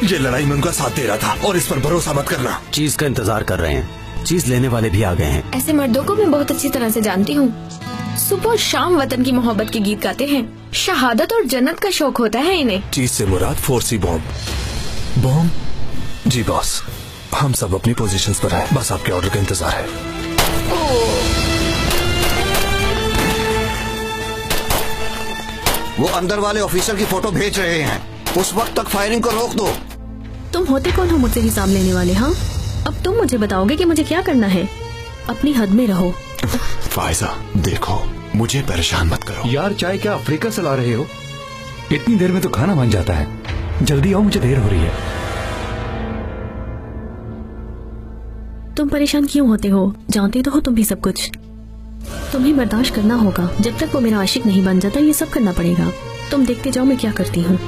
ये लड़ाई में उनका साथ दे रहा था और इस पर भरोसा मत करना। चीज का इंतजार कर रहे हैं, चीज लेने वाले भी आ गए हैं। ऐसे मर्दों को मैं बहुत अच्छी तरह से जानती हूँ। सुबह और शाम वतन की मोहब्बत के गीत गाते हैं। शहादत और जन्नत का शौक होता है इन्हें। चीज से मुराद 4C बॉम्ब। बॉम्ब? जी बॉस, हम सब अपनी पोजीशंस पर हैं, बस आपके ऑर्डर का इंतजार है। वो अंदर वाले ऑफिसर की फोटो भेज रहे हैं, उस वक्त तक फायरिंग को रोक दो। तुम होते कौन हो मुझसे हिसाब लेने वाले? हाँ, अब तुम मुझे बताओगे कि मुझे क्या करना है। अपनी हद में रहो। फायजा देखो, मुझे परेशान मत करो। यार चाय क्या अफ्रीका से ला रहे हो? इतनी देर में तो खाना बन जाता है। जल्दी आओ, मुझे देर हो रही है। तुम परेशान क्यों होते हो? जानते तो हो तुम भी सब कुछ। तुम्हें बर्दाश्त करना होगा। जब तक वो मेरा आशिक नहीं बन जाता ये सब करना पड़ेगा। तुम देखते जाओ मैं क्या करती हूँ।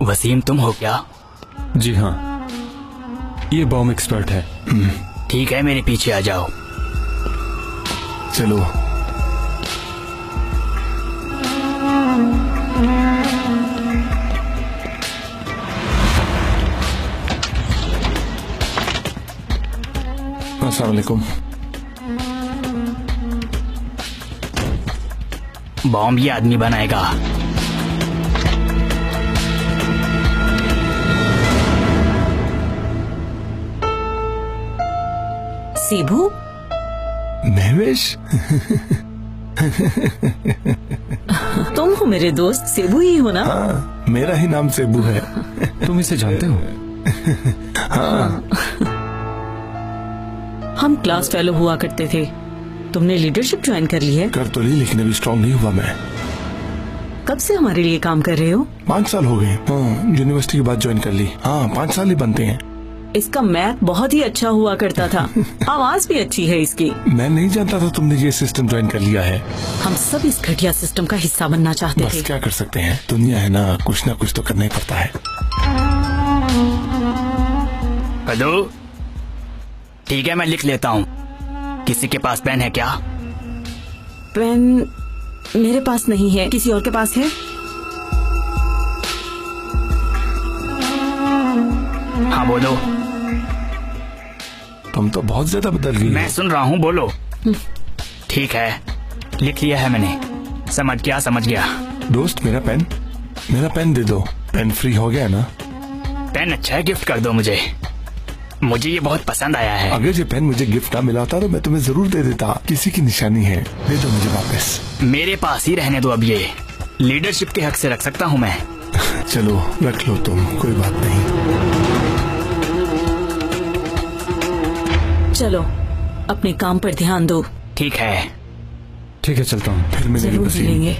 वसीम तुम हो क्या? जी हाँ, ये बॉम्ब एक्सपर्ट है। ठीक है, मेरे पीछे आ जाओ। चलो। अस्सलाम वालेकुम। बॉम्ब ये आदमी बनाएगा। सेबू? महवेश? तुम हो मेरे दोस्त, सेबू ही हो ना? हाँ, मेरा ही नाम सेबू है। तुम इसे जानते हो? हाँ। हम क्लास फेलो हुआ करते थे। तुमने लीडरशिप ज्वाइन कर ली है? कर तो ली, लेकिन अभी स्ट्रॉन्ग नहीं हुआ मैं। कब से हमारे लिए काम कर रहे हो? 5 साल हो गए। हाँ, यूनिवर्सिटी के बाद ज्वाइन कर ली। हाँ, 5 साल ही बनते हैं। इसका मैथ बहुत ही अच्छा हुआ करता था। आवाज भी अच्छी है इसकी। मैं नहीं जानता था तुमने ये सिस्टम ज्वाइन कर लिया है। हम सब इस घटिया सिस्टम का हिस्सा बनना चाहते बस थे। क्या कर सकते हैं, दुनिया है ना कुछ तो करना ही पड़ता है। हेलो, ठीक है मैं लिख लेता हूँ। किसी के पास पेन है क्या? पेन मेरे पास नहीं है, किसी और के पास है? हाँ बोलो। तुम तो बहुत ज्यादा बदल गई। मैं सुन रहा हूँ, बोलो। ठीक है, लिख लिया है मैंने। समझ गया। दोस्त मेरा पेन दे दो। पेन फ्री हो गया ना? पेन अच्छा है, गिफ्ट कर दो मुझे ये बहुत पसंद आया है। अगर ये पेन मुझे गिफ्ट ना मिला होता तो मैं तुम्हें जरूर दे देता। किसी की निशानी है, दे दो मुझे वापस। मेरे पास ही रहने दो अब। ये लीडरशिप के हक से रख सकता हूँ मैं। चलो रख लो तुम, कोई बात नहीं। चलो अपने काम पर ध्यान दो। ठीक है, चलता हूँ। फिर मिलेंगे जरूर वसीम। मिलेंगे।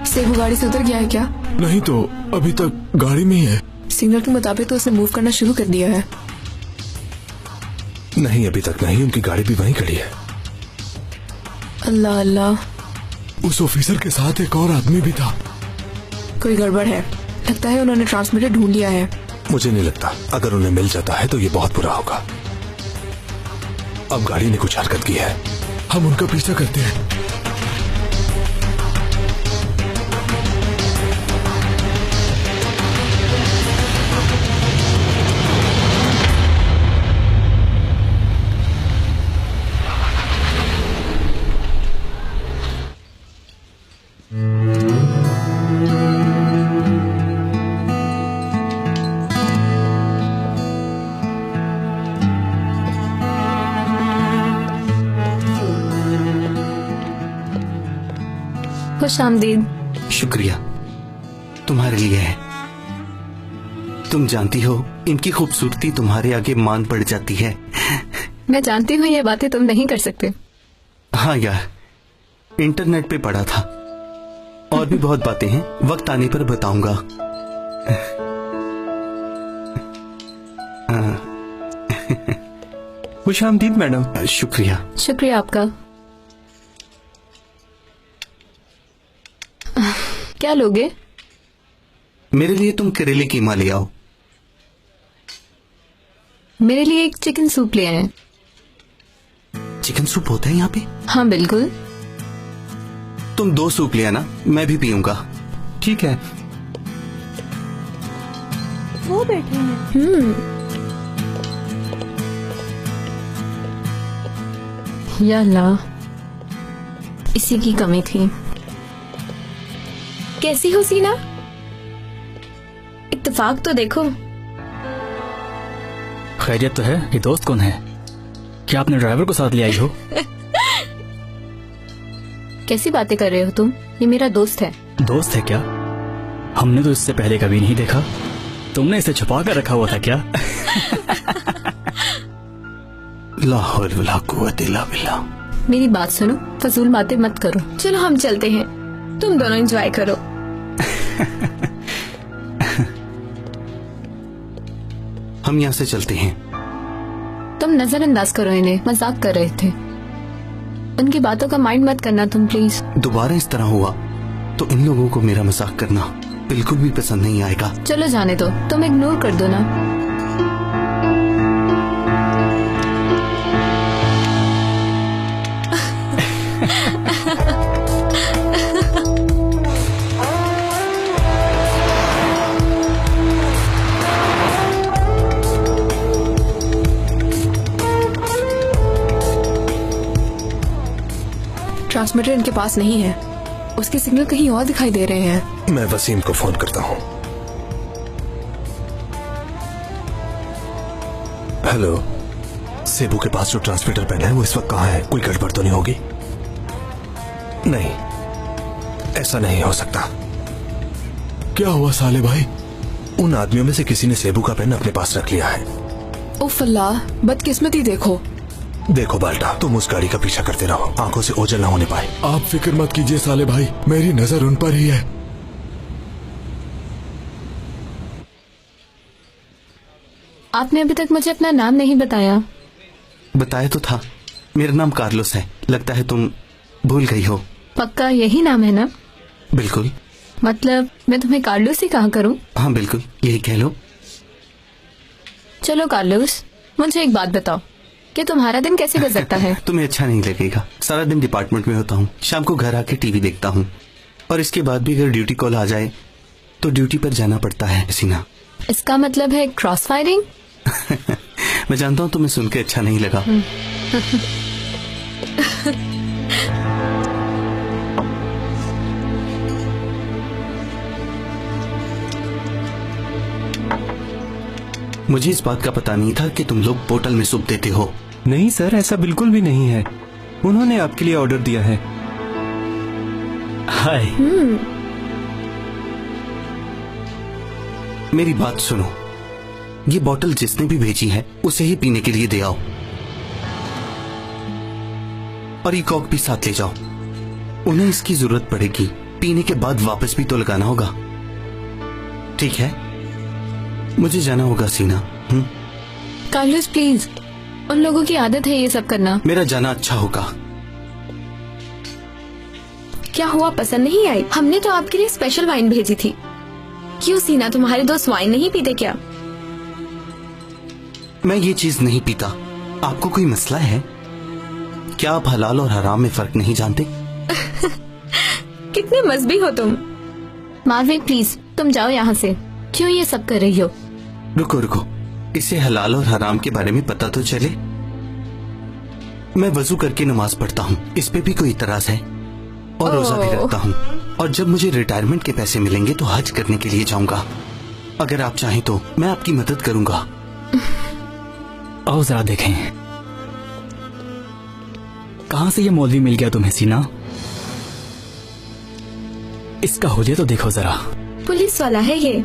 सेबू गाड़ी से उतर गया है क्या? नहीं तो अभी तक गाड़ी में ही है। सिग्नल के मुताबिक तो उसने मूव करना शुरू कर दिया है। नहीं अभी तक नहीं, उनकी गाड़ी भी वहीं खड़ी है। अल्लाह अल्लाह, उस ऑफिसर के साथ एक और आदमी भी था। कोई गड़बड़ है। लगता है उन्होंने ट्रांसमीटर ढूंढ लिया है। मुझे नहीं लगता, अगर उन्हें मिल जाता है तो ये बहुत बुरा होगा। अब गाड़ी ने कुछ हरकत की है, हम उनका पीछा करते हैं। खुश आमदीद। शुक्रिया, तुम्हारे लिए है। तुम जानती हो इनकी खूबसूरती तुम्हारे आगे मान पड़ जाती है। मैं जानती हूँ ये बातें तुम नहीं कर सकते। हाँ यार, इंटरनेट पे पढ़ा था। और भी बहुत बातें हैं, वक्त आने पर बताऊंगा। खुशामदीद मैडम। शुक्रिया। शुक्रिया आपका। क्या लोगे? मेरे लिए तुम करेले कीमा ले आओ। मेरे लिए एक चिकन सूप ले आए। चिकन सूप होता है यहाँ पे? हाँ बिल्कुल। तुम 2 सूप ले आना, मैं भी पीऊंगा। ठीक है। वो बैठे हैं। या अल्लाह, इसी की कमी थी। कैसी हो सीना? इत्तेफाक तो देखो। खैरियत तो है। ये दोस्त कौन है? क्या आपने ड्राइवर को साथ ले आई हो? कैसी बातें कर रहे हो तुम? ये मेरा दोस्त है। दोस्त है क्या? हमने तो इससे पहले कभी नहीं देखा। तुमने इसे छुपा कर रखा हुआ था क्या? ला हौल वला कुव्वत इल्ला बिल्लाह। मेरी बात सुनो, फजूल बातें मत करो। चलो हम चलते हैं, तुम दोनों एंजॉय करो। हम यहाँ से चलते हैं। तुम नजरअंदाज करो इन्हें, मजाक कर रहे थे। उनकी बातों का माइंड मत करना तुम प्लीज। दोबारा इस तरह हुआ तो इन लोगों को मेरा मजाक करना बिल्कुल भी पसंद नहीं आएगा। चलो जाने दो, तुम इग्नोर कर दो ना। ट्रांसमीटर इनके पास नहीं है, उसके सिग्नल कहीं और दिखाई दे रहे हैं। मैं वसीम को फोन करता हूँ। हेलो, सेबू के पास जो ट्रांसमीटर पेन है वो इस वक्त कहाँ है? कोई गड़बड़ तो नहीं होगी? नहीं, ऐसा नहीं हो सकता। क्या हुआ साले भाई? उन आदमियों में से किसी ने सेबू का पेन अपने पास रख लिया है। उफ अल्लाह, बदकिस्मती देखो। देखो बाल्टा, तुम उस गाड़ी का पीछा करते रहो, आंखों से ओझल ना होने पाए। आप फिक्र मत कीजिए साले भाई, मेरी नजर उन पर ही है। आपने अभी तक मुझे अपना नाम नहीं बताया। बताया तो था, मेरा नाम कार्लोस है। लगता है तुम भूल गई हो। पक्का यही नाम है ना? बिल्कुल। मतलब मैं तुम्हें कार्लोस ही कहा करूं? हाँ बिल्कुल, यही कह लो। चलो कार्लोस, मुझे एक बात बताओ कि तुम्हारा दिन कैसे गुजरता है? तुम्हें अच्छा नहीं लगेगा। सारा दिन डिपार्टमेंट में होता हूँ, शाम को घर आके टीवी देखता हूँ, और इसके बाद भी अगर ड्यूटी कॉल आ जाए तो ड्यूटी पर जाना पड़ता है। सीना, इसका मतलब है क्रॉस फायरिंग? मैं जानता हूँ तुम्हें सुन के अच्छा नहीं लगा। मुझे इस बात का पता नहीं था कि तुम लोग बोतल में सूप देते हो। नहीं सर, ऐसा बिल्कुल भी नहीं है। उन्होंने आपके लिए ऑर्डर दिया है। हाय। मेरी बात सुनो, ये बोतल जिसने भी भेजी है उसे ही पीने के लिए दे आओ, और ये कॉक भी साथ ले जाओ। उन्हें इसकी जरूरत पड़ेगी, पीने के बाद वापस भी तो लगाना होगा। ठीक है, मुझे जाना होगा सीना। कार्लोस प्लीज, उन लोगों की आदत है ये सब करना। मेरा जाना अच्छा होगा। क्या हुआ, पसंद नहीं आई? हमने तो आपके लिए स्पेशल वाइन भेजी थी। क्यों सीना, तुम्हारे दोस्त वाइन नहीं पीते क्या? मैं ये चीज नहीं पीता। आपको कोई मसला है क्या? आप हलाल और हराम में फर्क नहीं जानते? कितने मजबी हो तुम। मार्विन प्लीज, तुम जाओ यहाँ से। क्यों ये सब कर रही हो? रुको रुको, इसे हलाल और हराम के बारे में पता तो चले। मैं वजू करके नमाज पढ़ता हूँ, इस पे भी कोई इतराज है? और रोजा भी रखता हूँ, और जब मुझे रिटायरमेंट के पैसे मिलेंगे तो हज करने के लिए जाऊंगा। अगर आप चाहें तो मैं आपकी मदद करूंगा। आओ जरा देखें, कहां से ये मौलवी मिल गया तुम्हें सीना? इसका हुलिया तो देखो जरा। पुलिस वाला है ये,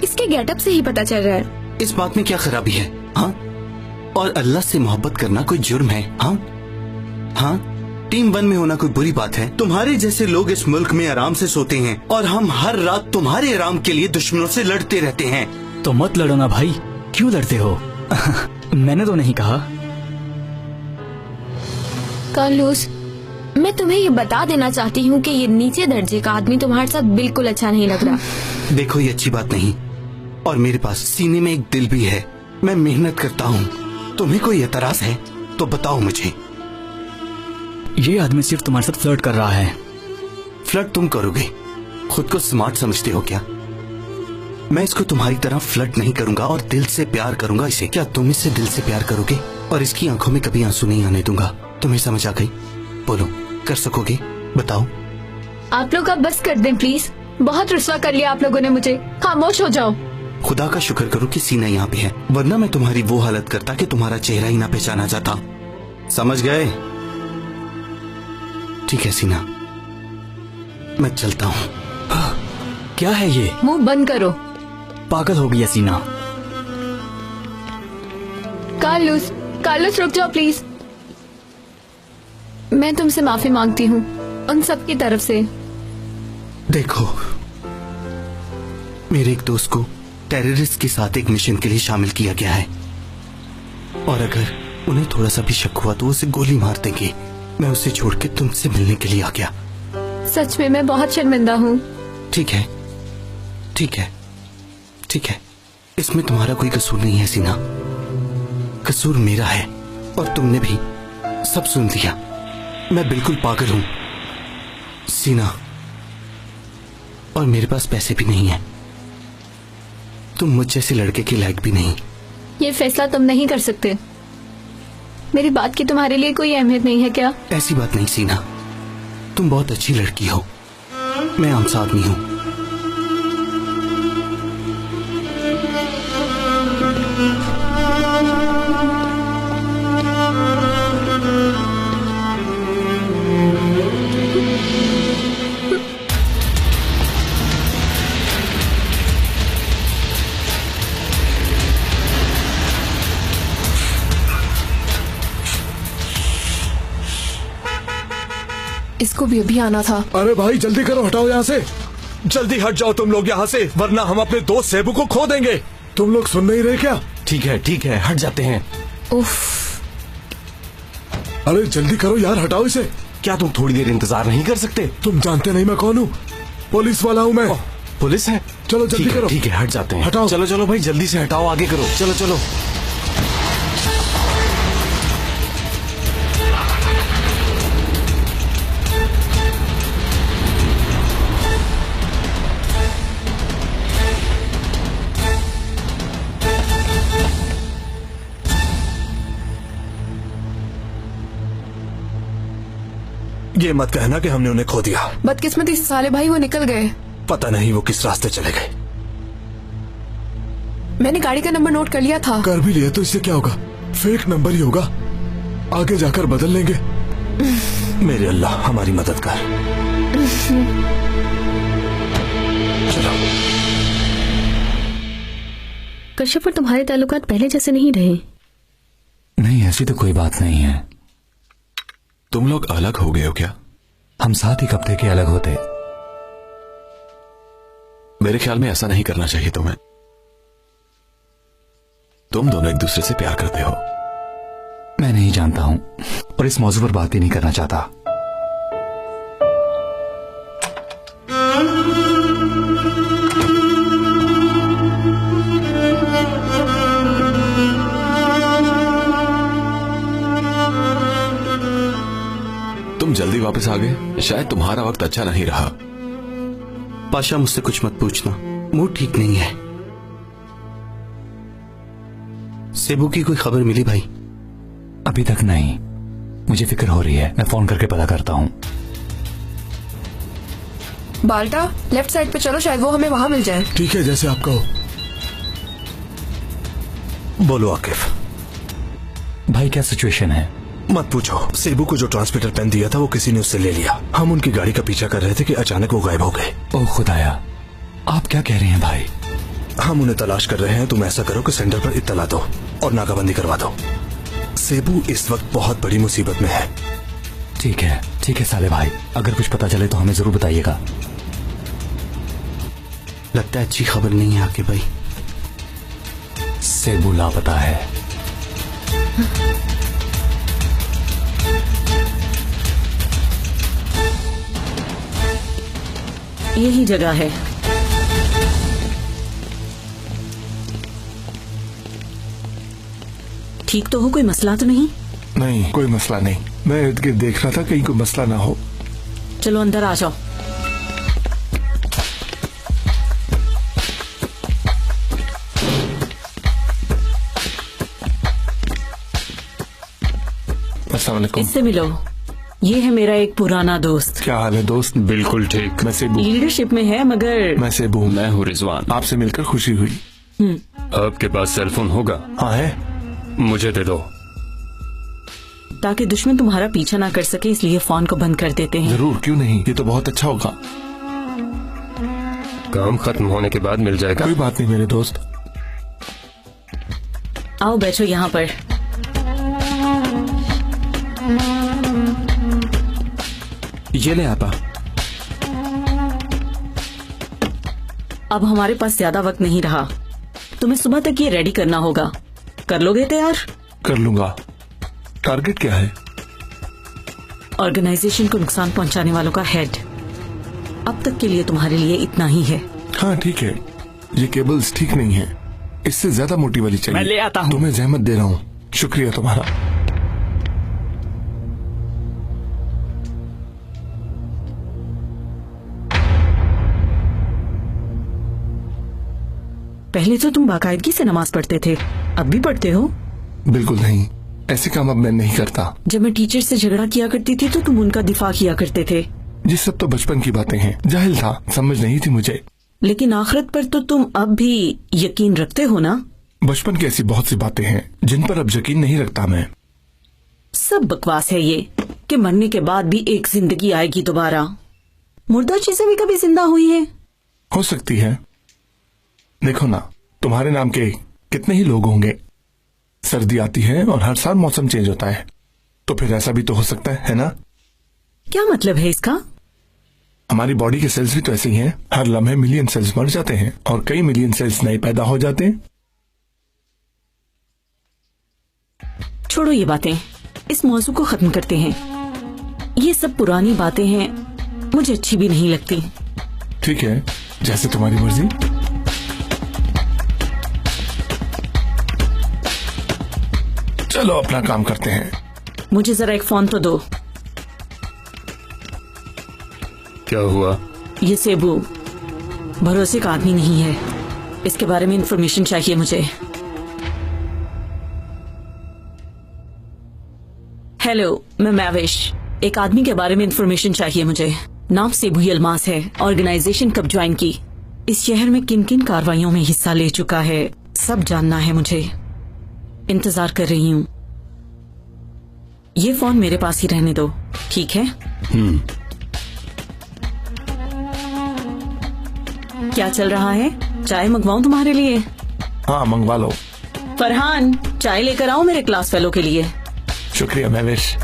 इसके गेटअप से ही पता चल रहा है। इस बात में क्या खराबी है? हाँ, और अल्लाह से मोहब्बत करना कोई जुर्म है? हाँ हाँ, टीम 1 में होना कोई बुरी बात है? तुम्हारे जैसे लोग इस मुल्क में आराम से सोते हैं और हम हर रात तुम्हारे आराम के लिए दुश्मनों से लड़ते रहते हैं। तो मत लड़ो ना भाई, क्यों लड़ते हो? मैंने तो नहीं कहा। कार्लोस, मैं तुम्हें ये बता देना चाहती हूँ कि ये नीचे दर्जे का आदमी तुम्हारे साथ बिल्कुल अच्छा नहीं लग रहा। देखो, ये अच्छी बात नहीं, और मेरे पास सीने में एक दिल भी है। मैं मेहनत करता हूँ। तुम्हें कोई एतराज है तो बताओ मुझे। ये आदमी सिर्फ तुम्हारे साथ फ्लर्ट कर रहा है। फ्लर्ट तुम करोगे? खुद को स्मार्ट समझते हो क्या? मैं इसको तुम्हारी तरह फ्लर्ट नहीं करूंगा और दिल से प्यार करूंगा इसे। क्या तुम इससे दिल से प्यार करोगे? और इसकी आंखों में कभी आंसू नहीं आने दूंगा। तुम्हें समझ आ गई? बोलो, कर सकोगे? बताओ। आप लोग अब बस कर दें प्लीज। बहुत रुस्वा कर लिया आप लोगों ने मुझे। खामोश हो जाओ। खुदा का शुक्र करो कि सीना यहाँ पे है, वरना मैं तुम्हारी वो हालत करता कि तुम्हारा चेहरा ही ना पहचाना जाता। समझ गए? ठीक है सीना, मैं चलता हूँ। क्या है ये? मुंह बंद करो। पागल हो गया सीना। कार्लोस, कार्लोस रुक जाओ प्लीज। मैं तुमसे माफी मांगती हूँ उन सब की तरफ से। देखो, मेरे एक दोस्त को टेररिस्ट के साथ एक मिशन के लिए शामिल किया गया है, और अगर उन्हें थोड़ा सा भी शक हुआ तो उसे गोली मार देंगे। मैं उसे छोड़ के तुमसे मिलने के लिए आ गया। सच में मैं बहुत शर्मिंदा हूँ। ठीक है, ठीक है, ठीक है, इसमें तुम्हारा कोई कसूर नहीं है सीना। कसूर मेरा है, और तुमने भी सब सुन लिया। मैं बिल्कुल पागल हूं सीना, और मेरे पास पैसे भी नहीं है। तुम मुझ जैसे लड़के के लायक भी नहीं। ये फैसला तुम नहीं कर सकते। मेरी बात की तुम्हारे लिए कोई अहमियत नहीं है क्या? ऐसी बात नहीं सीना, तुम बहुत अच्छी लड़की हो। मैं आम सा आदमी हूं। इसको भी अभी आना था। अरे भाई जल्दी करो, हटाओ यहाँ से। जल्दी हट जाओ तुम लोग यहाँ से, वरना हम अपने दोस्त सेबू को खो देंगे। तुम लोग सुन नहीं रहे क्या? ठीक है, हट जाते हैं। उफ। अरे जल्दी करो यार, हटाओ इसे। क्या तुम थोड़ी देर इंतजार नहीं कर सकते? तुम जानते नहीं मैं कौन हूँ? पुलिस वाला हूँ मैं। पुलिस है? चलो जल्दी करो। ठीक है, हट जाते हैं। हटाओ। चलो भाई, जल्दी से हटाओ, आगे करो। चलो। ये मत कहना कि हमने उन्हें खो दिया। बदकिस्मती से साले भाई वो निकल गए। पता नहीं वो किस रास्ते चले गए। मैंने गाड़ी का नंबर नोट कर लिया था। कर भी लिया तो इससे क्या होगा? फेक नंबर ही होगा, आगे जाकर बदल लेंगे। मेरे अल्लाह, हमारी मदद कर। चलो। कश्यप और तुम्हारे ताल्लुकात पहले जैसे नहीं रहे। नहीं, ऐसी तो कोई बात नहीं है। तुम लोग अलग हो गए हो क्या? हम 7 ही हफ्ते के अलग होते। मेरे ख्याल में ऐसा नहीं करना चाहिए तुम्हें। तुम दोनों एक दूसरे से प्यार करते हो। मैं नहीं जानता हूं, और इस मौजू पर बात ही नहीं करना चाहता। तुम जल्दी वापस आ गए, शायद तुम्हारा वक्त अच्छा नहीं रहा। पाशा, मुझसे कुछ मत पूछना, मूड ठीक नहीं है। सेबू की कोई खबर मिली भाई? अभी तक नहीं। मुझे फिक्र हो रही है, मैं फोन करके पता करता हूं। बाल्टा, लेफ्ट साइड पे चलो, शायद वो हमें वहां मिल जाए। ठीक है, जैसे आप कहो। बोलो आकिफ। भाई क्या सिचुएशन है? मत पूछो। सेबू को जो ट्रांसमीटर पेन दिया था वो किसी ने उससे ले लिया। हम उनकी गाड़ी का पीछा कर रहे थे कि अचानक वो गायब हो गए। ओह खुदाया, आप क्या कह रहे हैं भाई? हम उन्हें तलाश कर रहे हैं। तुम ऐसा करो कि सेंटर पर इत्तला दो और नाकाबंदी करवा दो। सेबू इस वक्त बहुत बड़ी मुसीबत में है। ठीक है साले भाई, अगर कुछ पता चले तो हमें जरूर बताइएगा। लगता है अच्छी खबर नहीं है आके भाई। सेबू लापता है। यही जगह है। ठीक तो हो? कोई मसला तो नहीं? नहीं, कोई मसला नहीं। मैं इर्द गिर्द देख रहा था कहीं कोई मसला ना हो। चलो अंदर आ जाओ। अस्सलाम वालेकुम। इससे मिलो। ये है मेरा एक पुराना दोस्त। क्या हाल है दोस्त? बिल्कुल ठीक। मैं सेबू। लीडरशिप में है मगर। मैं सेबू। मैं हूँ रिजवान। आपसे मिलकर खुशी हुई। आपके पास सेलफोन होगा? हाँ है। मुझे दे दो। ताकि दुश्मन तुम्हारा पीछा ना कर सके, इसलिए फोन को बंद कर देते हैं। जरूर, क्यों नहीं, ये तो बहुत अच्छा होगा। काम खत्म होने के बाद मिल जाएगा। कोई बात नहीं मेरे दोस्त। आओ बैठो यहाँ पर। ये ले आपा। अब हमारे पास ज्यादा वक्त नहीं रहा। तुम्हें सुबह तक ये रेडी करना होगा। कर लोगे तैयार? कर लूंगा। टारगेट क्या है? ऑर्गेनाइजेशन को नुकसान पहुंचाने वालों का हेड। अब तक के लिए तुम्हारे लिए इतना ही है। हाँ ठीक है, ये केबल्स ठीक नहीं है, इससे ज्यादा मोटी वाली चाहिए। मैं ले आता हूँ। तुम्हें जहमत दे रहा हूँ, शुक्रिया तुम्हारा। पहले तो तुम बाकायदगी से नमाज पढ़ते थे, अब भी पढ़ते हो? बिल्कुल नहीं, ऐसे काम अब मैं नहीं करता। जब मैं टीचर से झगड़ा किया करती थी तो तुम उनका दिफा किया करते थे। ये सब तो बचपन की बातें हैं, जाहिल था, समझ नहीं थी मुझे। लेकिन आखिरत पर तो तुम अब भी यकीन रखते हो ना? बचपन की ऐसी बहुत सी बातें हैं जिन पर अब यकीन नहीं रखता मैं। सब बकवास है ये कि मरने के बाद भी एक जिंदगी आएगी दोबारा। मुर्दा चीजें भी कभी जिंदा हुई हैं? हो सकती है। देखो ना, तुम्हारे नाम के कितने ही लोग होंगे। सर्दी आती है और हर साल मौसम चेंज होता है, तो फिर ऐसा भी तो हो सकता है ना? क्या मतलब है इसका? हमारी बॉडी के सेल्स भी तो ऐसे ही हैं। हर लम्हे मिलियन सेल्स मर जाते हैं और कई मिलियन सेल्स नए पैदा हो जाते हैं। छोड़ो ये बातें, इस मौजू को खत्म करते हैं। ये सब पुरानी बातें हैं, मुझे अच्छी भी नहीं लगती। ठीक है, जैसे तुम्हारी मर्जी। चलो अपना काम करते हैं। मुझे जरा एक फोन तो दो। क्या हुआ? ये सेबू भरोसे का आदमी नहीं है, इसके बारे में इंफॉर्मेशन चाहिए मुझे। हेलो, मैं मैविश। एक आदमी के बारे में इंफॉर्मेशन चाहिए मुझे। नाम सेबू यलमास है। ऑर्गेनाइजेशन कब ज्वाइन की, इस शहर में किन किन कार्रवाइयों में हिस्सा ले चुका है, सब जानना है मुझे। इंतजार कर रही हूँ। ये फोन मेरे पास ही रहने दो, ठीक है? क्या चल रहा है? चाय मंगवाऊं तुम्हारे लिए? हाँ मंगवा लो। फरहान, चाय लेकर आओ मेरे क्लास फेलो के लिए। शुक्रिया महवेश।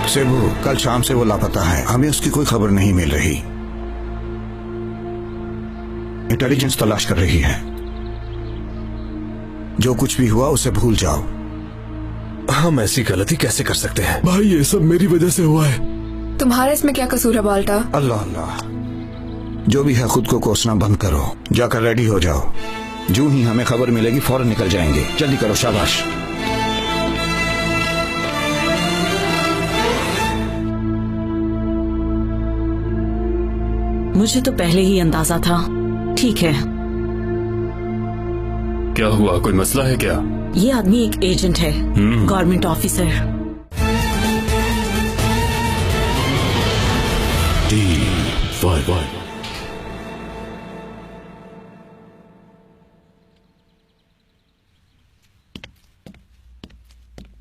सेबू, कल शाम से वो लापता है, हमें उसकी कोई खबर नहीं मिल रही। इंटेलिजेंस तलाश कर रही है। जो कुछ भी हुआ उसे भूल जाओ। हम ऐसी गलती कैसे कर सकते हैं? भाई ये सब मेरी वजह से हुआ है। तुम्हारा इसमें क्या कसूर है बाल्टा? अल्लाह अल्लाह, जो भी है खुद को कोसना बंद करो। जाकर रेडी हो जाओ, जो ही हमें खबर मिलेगी फौरन निकल जाएंगे। जल्दी करो, शाबाश। मुझे तो पहले ही अंदाजा था। ठीक है। क्या हुआ, कोई मसला है क्या? ये आदमी एक एजेंट है, गवर्नमेंट ऑफिसर।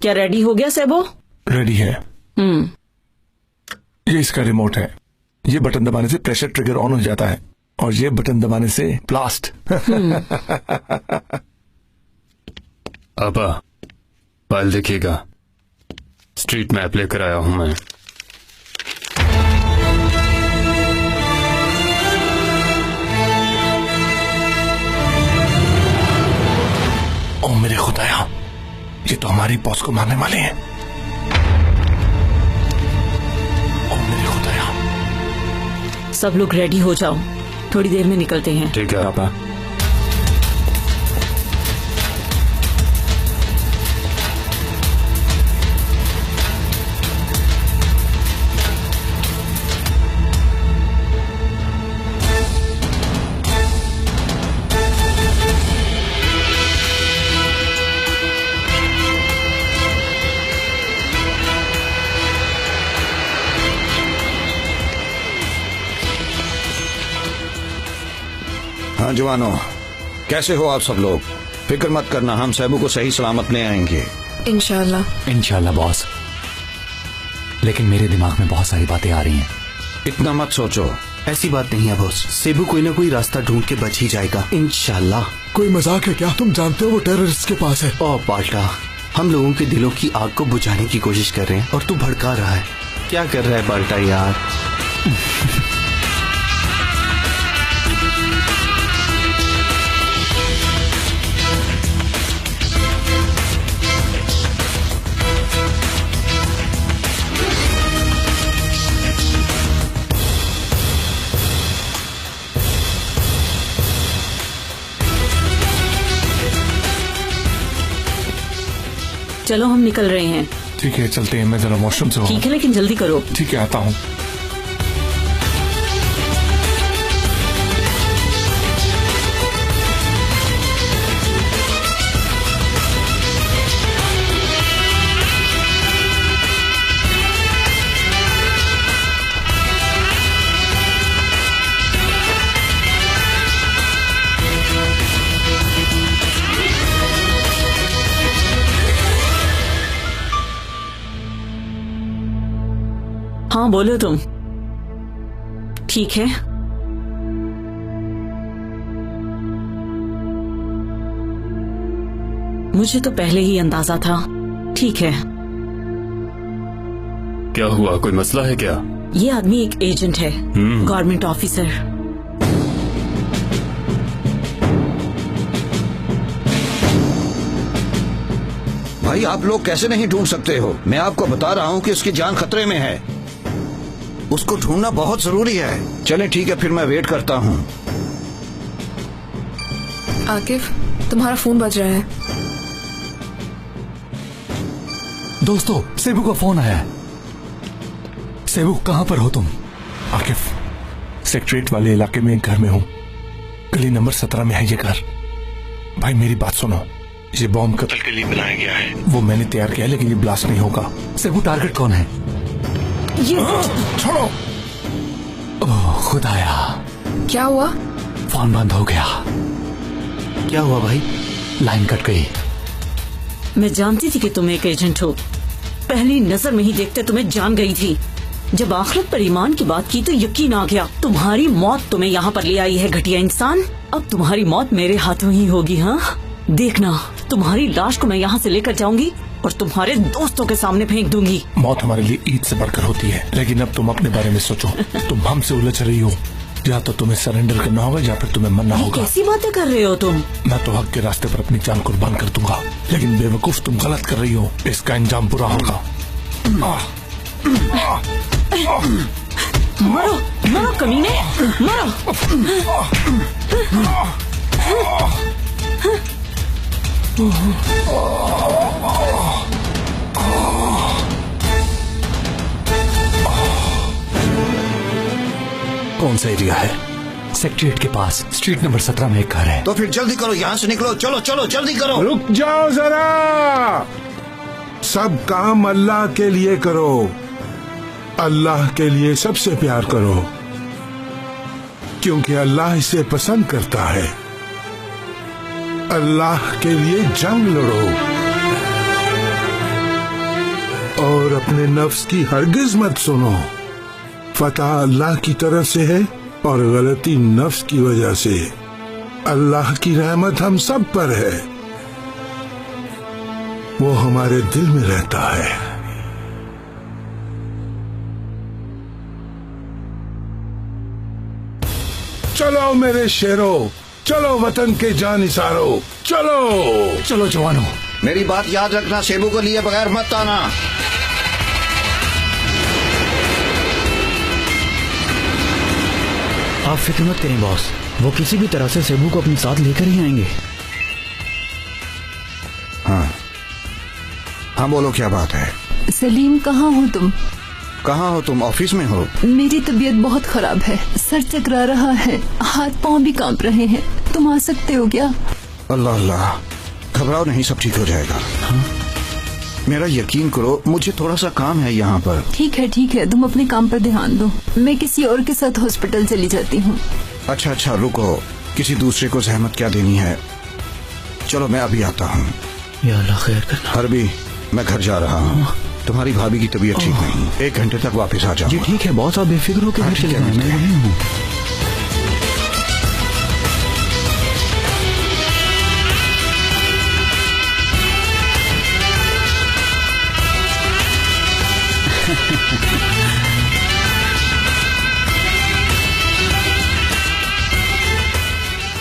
क्या रेडी हो गया सेबो? रेडी है। ये इसका रिमोट है। ये बटन दबाने से प्रेशर ट्रिगर ऑन हो जाता है और ये बटन दबाने से ब्लास्ट। आपा, फाइल देखिएगा। स्ट्रीट मैप लेकर आया हूं मैं। ओ मेरे खुदाया, ये तो हमारी बॉस को मारने वाले हैं। ओ मेरे खुदाया। सब लोग रेडी हो जाओ, थोड़ी देर में निकलते हैं। ठीक है आपा। हाँ जवानों, कैसे हो आप सब लोग? फिक्र मत करना, हम सैबू को सही सलामत ले आएंगे। इंशाल्लाह। इंशाल्लाह बॉस, लेकिन मेरे दिमाग में बहुत सारी बातें आ रही हैं। इतना मत सोचो। ऐसी बात नहीं है बॉस, सेबू कोई ना कोई रास्ता ढूंढ के बच ही जाएगा इंशाल्लाह। कोई मजाक है क्या? तुम जानते हो वो टेररिस्ट के पास है। ओ बाल्टा, हम लोगों के दिलों की आग को बुझाने की कोशिश कर रहे हैं और तू भड़का रहा है। क्या कर रहा है बाल्टा यार? चलो हम निकल रहे हैं। ठीक है चलते हैं, मैं जरा वॉशरूम से हूँ। ठीक है लेकिन जल्दी करो। ठीक है आता हूँ। हाँ बोलो तुम। ठीक है, मुझे तो पहले ही अंदाजा था। ठीक है। क्या हुआ, कोई मसला है क्या? ये आदमी एक एजेंट है, गवर्नमेंट ऑफिसर। भाई आप लोग कैसे नहीं ढूंढ सकते हो? मैं आपको बता रहा हूँ कि उसकी जान खतरे में है। उसको ढूंढना बहुत जरूरी है। चले ठीक है, फिर मैं वेट करता हूँ। आकिफ, तुम्हारा फोन बज रहा है। दोस्तों, सेबू का फोन आया है। सेबू कहाँ पर हो तुम? आकिफ, सेक्रेटरीट वाले इलाके में एक घर में हूँ। गली नंबर 17 में है ये घर। भाई मेरी बात सुनो, ये बॉम्ब कत्ल के लिए बनाया गया है। वो मैंने तैयार किया है लेकिन ये ब्लास्ट नहीं होगा। सेबू टारगेट कौन है? ये छोड़ो। ओह खुदाया, क्या हुआ? फोन बंद हो गया। क्या हुआ भाई? लाइन कट गई। मैं जानती थी कि तुम एक एजेंट हो। पहली नजर में ही देखते तुम्हें जान गई थी। जब आखिरत पर ईमान की बात की तो यकीन आ गया। तुम्हारी मौत तुम्हें यहाँ पर ले आई है घटिया इंसान। अब तुम्हारी मौत मेरे हाथों ही होगी। हाँ देखना, तुम्हारी लाश को मैं यहाँ से लेकर जाऊंगी और तुम्हारे दोस्तों के सामने फेंक दूंगी। मौत हमारे लिए ईद से बढ़कर होती है, लेकिन अब तुम अपने बारे में सोचो। तुम हमसे उलझ रही हो। या तो तुम्हें सरेंडर करना होगा या फिर तुम्हें मरना होगा। कैसी बातें कर रहे हो तुम? मैं तो हक के रास्ते पर अपनी जान कुर्बान कर दूंगा, लेकिन बेवकूफ तुम गलत कर रही हो। इसका अंजाम बुरा होगा। मरो मरो कमीने, मरो। कौन सा एरिया है? सेक्रेटरीट के पास, स्ट्रीट नंबर 17 में एक घर है। तो फिर जल्दी करो, यहाँ से निकलो। चलो चलो जल्दी करो। रुक जाओ जरा। सब काम अल्लाह के लिए करो। अल्लाह के लिए सबसे प्यार करो, क्योंकि अल्लाह इसे पसंद करता है। अल्लाह के लिए जंग लड़ो और अपने नफ्स की हरगिज मत सुनो। फतह अल्लाह की तरफ से है और गलती नफ्स की वजह से। अल्लाह की रहमत हम सब पर है, वो हमारे दिल में रहता है। चलो मेरे शेरों, चलो वतन के जानिसारों, चलो चलो जवानों। मेरी बात याद रखना, सेबू को लिए बगैर मत आना। आप फिक्र मत करें बॉस, वो किसी भी तरह से सेबू को अपने साथ लेकर ही आएंगे। हाँ बोलो, क्या बात है? सलीम, कहाँ हो तुम? कहाँ हो तुम? ऑफिस में हो? मेरी तबीयत बहुत खराब है, सर चकरा रहा है, हाथ पांव भी कांप रहे हैं। तुम आ सकते हो क्या? अल्लाह अल्लाह, घबराओ नहीं, सब ठीक हो जाएगा। हाँ? मेरा यकीन करो, मुझे थोड़ा सा काम है यहाँ पर। ठीक है, तुम अपने काम पर ध्यान दो, मैं किसी और के साथ हॉस्पिटल चली जाती हूँ। अच्छा रुको, किसी दूसरे को जहमत क्या देनी है। चलो मैं अभी आता हूँ। या अल्लाह खैर करना। हरबी, मैं घर जा रहा हूँ, तुम्हारी भाभी की तबीयत ठीक नहीं, 1 घंटे तक वापस आ जाओ। जी ठीक है बॉस, आप बेफिक्र होकर घर चले जाएं, मैं वहीं हूँ।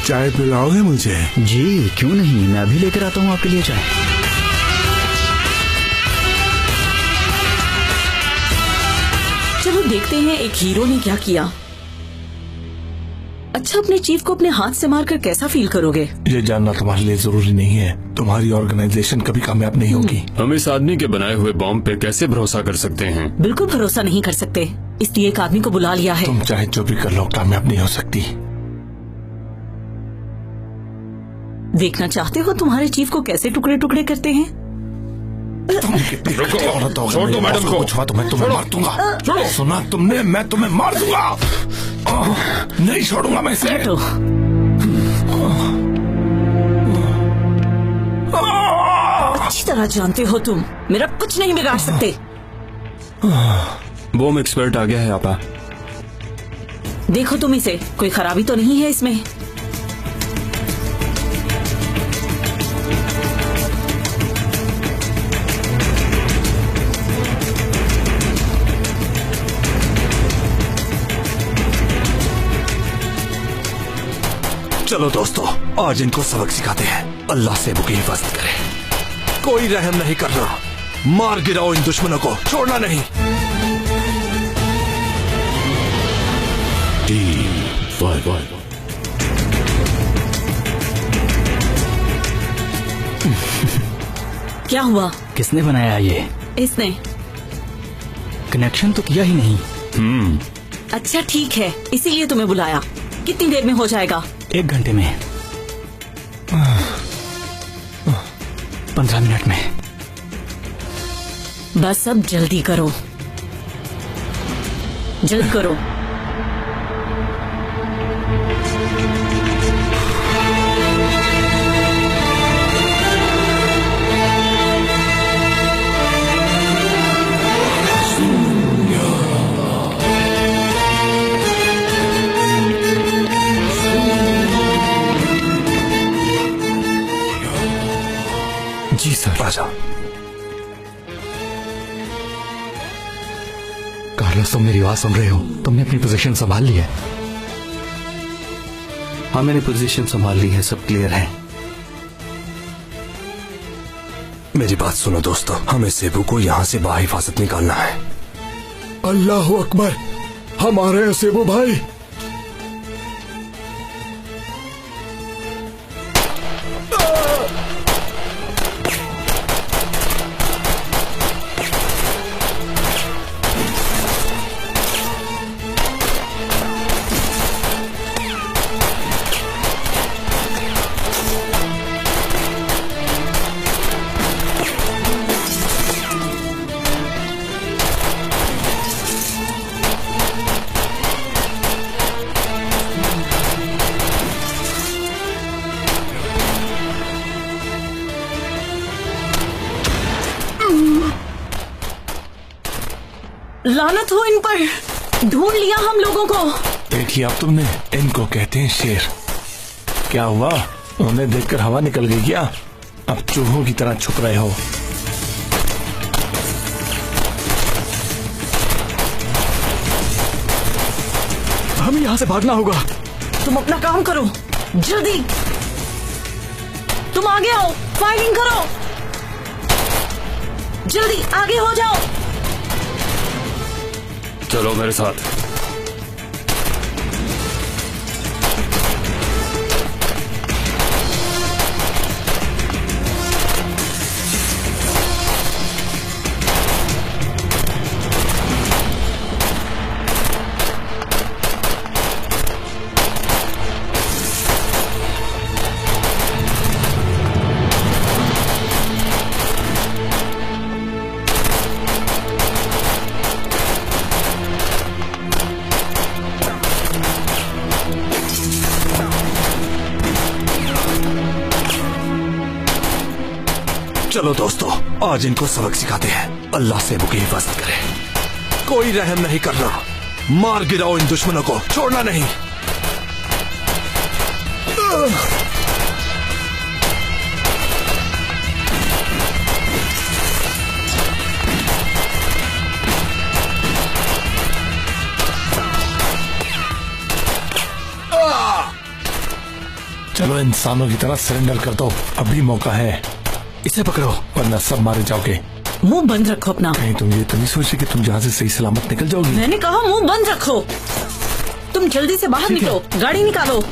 चाय पिलाओगे मुझे? जी क्यों नहीं, मैं अभी लेकर आता हूँ आपके लिए चाय। चलो देखते हैं एक हीरो ने क्या किया। अच्छा, अपने चीफ को अपने हाथ से मारकर कैसा फील करोगे? ये जानना तुम्हारे लिए जरूरी नहीं है, तुम्हारी ऑर्गेनाइजेशन कभी कामयाब नहीं होगी। हम इस आदमी के बनाए हुए बॉम्ब पे कैसे भरोसा कर सकते हैं? बिल्कुल भरोसा नहीं कर सकते, इसलिए एक आदमी को बुला लिया है। तुम चाहे जो भी कर लो, कामयाब नहीं हो सकती। देखना चाहते हो तुम्हारे चीफ को कैसे टुकड़े टुकड़े करते हैं? छोड़ दो मैडम को, तो मैं तुम्हें मार दूंगा। सुना तुमने, मैं तुम्हें मार दूंगा। नहीं छोड़ूंगा मैं इसे। अच्छी तरह जानते हो तुम, मेरा कुछ नहीं बिगाड़ सकते। बॉम्ब एक्सपर्ट आ गया है आपा। देखो तुम इसे, कोई खराबी तो नहीं है इसमें? चलो दोस्तों, आज इनको सबक सिखाते हैं। अल्लाह सेबू की हिफाजत करे। कोई रहम नहीं करना, मार गिराओ इन दुश्मनों को, छोड़ना नहीं। क्या हुआ? किसने बनाया ये? इसने। कनेक्शन तो किया ही नहीं। अच्छा ठीक है, इसीलिए तुम्हें बुलाया। कितनी देर में हो जाएगा? 1 घंटे में। 15 मिनट में। बस अब जल्दी करो, जल्द करो। जी सर। आजा। कार्लोस, तुम मेरी आवाज सुन रहे हो? तुमने अपनी पोजीशन संभाल ली है? हाँ, मैंने पोजीशन संभाल ली है, सब क्लियर है। मेरी बात सुनो दोस्तों, हमें सेबू को यहाँ से बाहिफाजत निकालना है। अल्लाह अकबर, हमारे हैं सेबू भाई। लानत हो इन पर, ढूंढ लिया हम लोगों को। देखिए अब तुमने, इनको कहते हैं शेर। क्या हुआ, उन्हें देखकर हवा निकल गई क्या? अब चूहों की तरह छुप रहे हो। हमें यहाँ से भागना होगा। तुम अपना काम करो, जल्दी। तुम आगे आओ, फायरिंग करो, जल्दी आगे हो जाओ। चलो मेरे साथ। चलो दोस्तों, आज इनको सबक सिखाते हैं। अल्लाह सेबू की हिफाजत करे। कोई रहम नहीं करना, मार गिराओ इन दुश्मनों को, छोड़ना नहीं। चलो इंसानों की तरह सरेंडर कर दो, अभी मौका है। इसे पकड़ो वरना सब मारे जाओगे। मुंह बंद रखो अपना। कहीं तुम ये तो नहीं सोचे कि तुम जहाँ से सही सलामत निकल जाओगी? मैंने कहा मुंह बंद रखो। तुम जल्दी से बाहर निकलो, गाड़ी निकालो।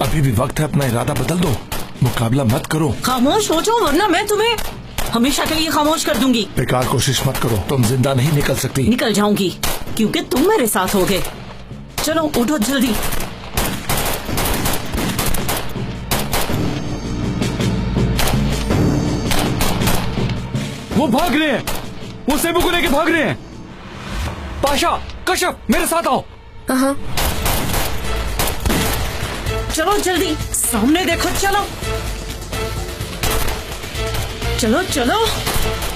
अभी भी वक्त है, अपना इरादा बदल दो, मुकाबला मत करो। खामोश हो जाओ वरना मैं तुम्हें हमेशा के लिए खामोश कर दूंगी। बेकार कोशिश मत करो, तुम जिंदा नहीं निकल सकती। निकल जाऊंगी क्योंकि तुम मेरे साथ होगे। चलो उठो जल्दी। वो भाग रहे हैं, वो सेबू को लेके भाग रहे हैं। पाशा, कश्यप, मेरे साथ आओ। चलो जल्दी, सामने देखो। चलो चलो चलो।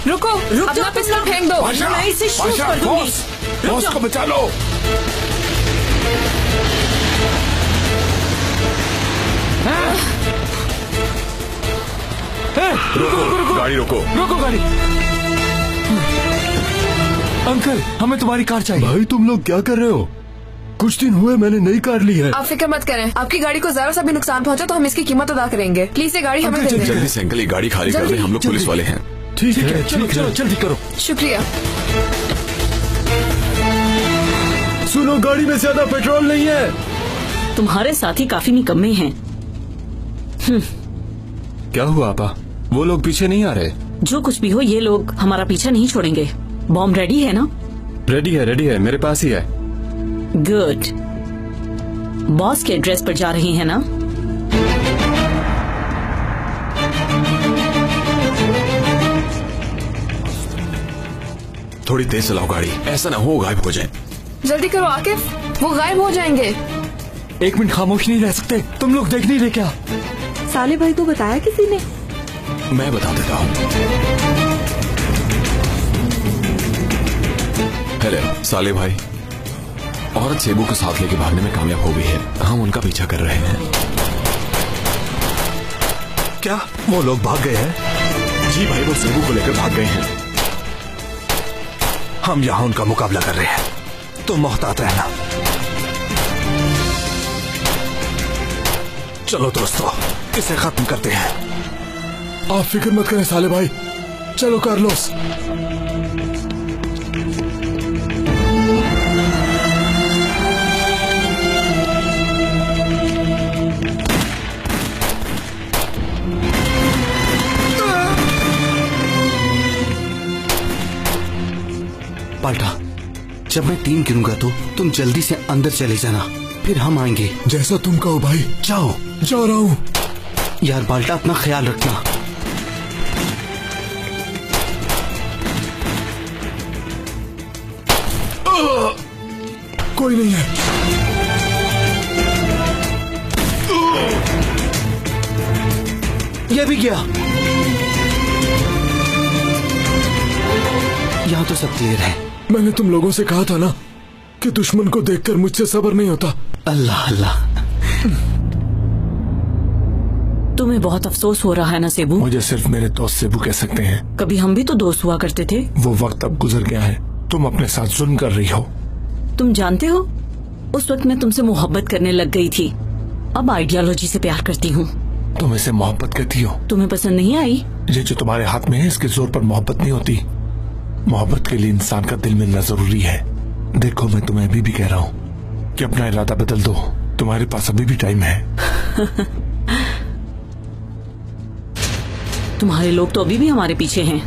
रुको, रुक जाओ, पिस्टल फेंक दो। मैं इसे शूट कर दूंगी। रुक बॉस को जाओ। बचा लो। रुको, गाड़ी रोको। रोको गाड़ी। अंकल, हमें तुम्हारी कार चाहिए। भाई तुम लोग क्या कर रहे हो? कुछ दिन हुए मैंने नई कार ली है। आप फिक्र मत करें, आपकी गाड़ी को जरा सा भी नुकसान पहुंचा तो हम इसकी कीमत अदा करेंगे। प्लीज ये गाड़ी हमें दे दें। जल्दी से अंकल, ये गाड़ी खाली कर दें, हम लोग पुलिस वाले हैं। ठीक है, चलो जल्दी करो। शुक्रिया। सुनो, गाड़ी में ज्यादा पेट्रोल नहीं है। तुम्हारे साथी काफी निकम्मे हैं। क्या हुआ आपा? वो लोग पीछे नहीं आ रहे? जो कुछ भी हो, ये लोग हमारा पीछा नहीं छोड़ेंगे। बॉम्ब रेडी है ना? रेडी है, मेरे पास ही है। गुड। बॉस के एड्रेस पर जा रही है ना? थोड़ी तेज चलाओ गाड़ी, ऐसा ना हो गायब हो जाए। जल्दी करो आकिफ, वो गायब हो जाएंगे। एक मिनट खामोश नहीं रह सकते, तुम लोग देख नहीं रहे क्या? साले भाई को बताया किसी ने? मैं बता देता हूँ। हेलो साले भाई, औरत सेबू को साथ लेके भागने में कामयाब हो गई है। हम उनका पीछा कर रहे हैं। क्या वो लोग भाग गए हैं? जी भाई, वो सेबू को लेकर भाग गए हैं। हम यहाँ उनका मुकाबला कर रहे हैं, तुम मोहतात रहना। चलो दोस्तों, इसे खत्म करते हैं। आप फिक्र मत करें साले भाई, चलो कार्लोस। पाल्टा, जब मैं 3 गिरूंगा तो तुम जल्दी से अंदर चले जाना, फिर हम आएंगे। जैसा तुम कहो भाई। जाओ। जा रहा हूँ। यार बाल्टा, अपना ख्याल रखना। कोई नहीं है। यह भी गया। यहाँ तो सब क्लियर है। मैंने तुम लोगों से कहा था ना कि दुश्मन को देखकर मुझसे सब्र नहीं होता। अल्लाह अल्लाह। तुम्हें बहुत अफसोस हो रहा है ना सेबू? मुझे सिर्फ मेरे दोस्त सेबू कह सकते हैं। कभी हम भी तो दोस्त हुआ करते थे। वो वक्त अब गुजर गया है। तुम अपने साथ जुल्म कर रही हो। तुम जानते हो, उस वक्त मैं तुमसे मोहब्बत करने लग गई थी। अब आइडियोलॉजी से प्यार करती हूँ। तुम इसे मोहब्बत कहती हो? तुम्हें पसंद नहीं आई? ये जो तुम्हारे हाथ में है इसके जोर पर मोहब्बत नहीं होती। मोहब्बत के लिए इंसान का दिल मिलना जरूरी है। देखो मैं तुम्हें अभी भी कह रहा हूँ कि अपना इरादा बदल दो। तुम्हारे पास अभी भी टाइम है। तुम्हारे लोग तो अभी भी हमारे पीछे हैं।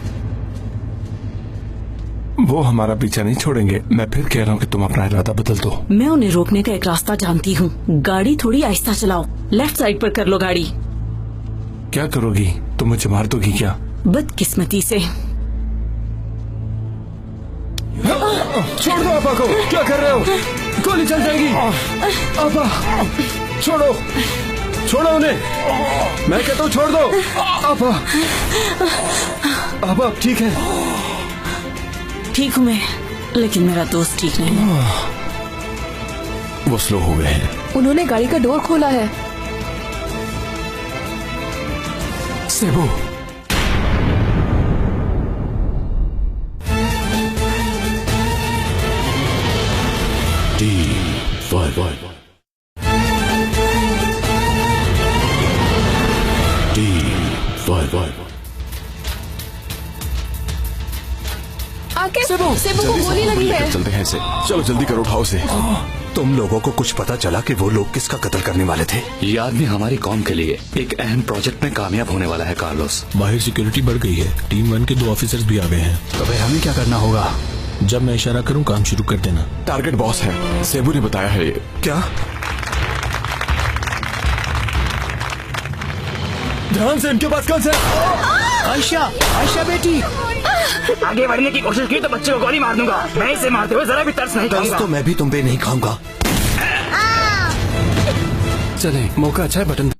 वो हमारा पीछा नहीं छोड़ेंगे। मैं फिर कह रहा हूँ कि तुम अपना इरादा बदल दो। मैं उन्हें रोकने का एक रास्ता जानती हूँ। गाड़ी थोड़ी आहिस्ता चलाओ, लेफ्ट साइड पर कर लो गाड़ी। क्या करोगी? तुम मुझे मार दोगी क्या? बदकिस्मती से। छोड़ दो आपा को। क्या कर रहे हो? गोली चल जाएगी। आपा छोड़ो, छोड़ो उन्हें। मैं कहता हूँ छोड़ दो। आपा, आपा ठीक है? ठीक हूँ मैं, लेकिन मेरा दोस्त ठीक नहीं। वो स्लो हो गए हैं। उन्होंने गाड़ी का डोर खोला है। सेबू, सेबू को गोली लगी है। चलते हैं इसे। चलो जल्दी करो, उठाओ उसे। तुम लोगों को कुछ पता चला कि वो लोग किसका कत्ल करने वाले थे? ये आदमी हमारी कौम के लिए एक अहम प्रोजेक्ट में कामयाब होने वाला है कार्लोस। बाहर सिक्योरिटी बढ़ गई है। टीम 1 के 2 ऑफिसर्स भी आ गए हैं। तो फिर हमें क्या करना होगा? जब मैं इशारा करूं काम शुरू कर देना। टारगेट बॉस है, सेबू ने बताया है ये। क्या? ध्यान से, इनके पास गन्स है। आयशा, आयशा बेटी, आगे बढ़ने की कोशिश की तो बच्चे को गोली मार दूंगा। मैं इसे मारते हुए जरा भी तरस नहीं खाऊंगा। तो मैं भी तुम पे नहीं खाऊंगा। चले, मौका अच्छा है, बटन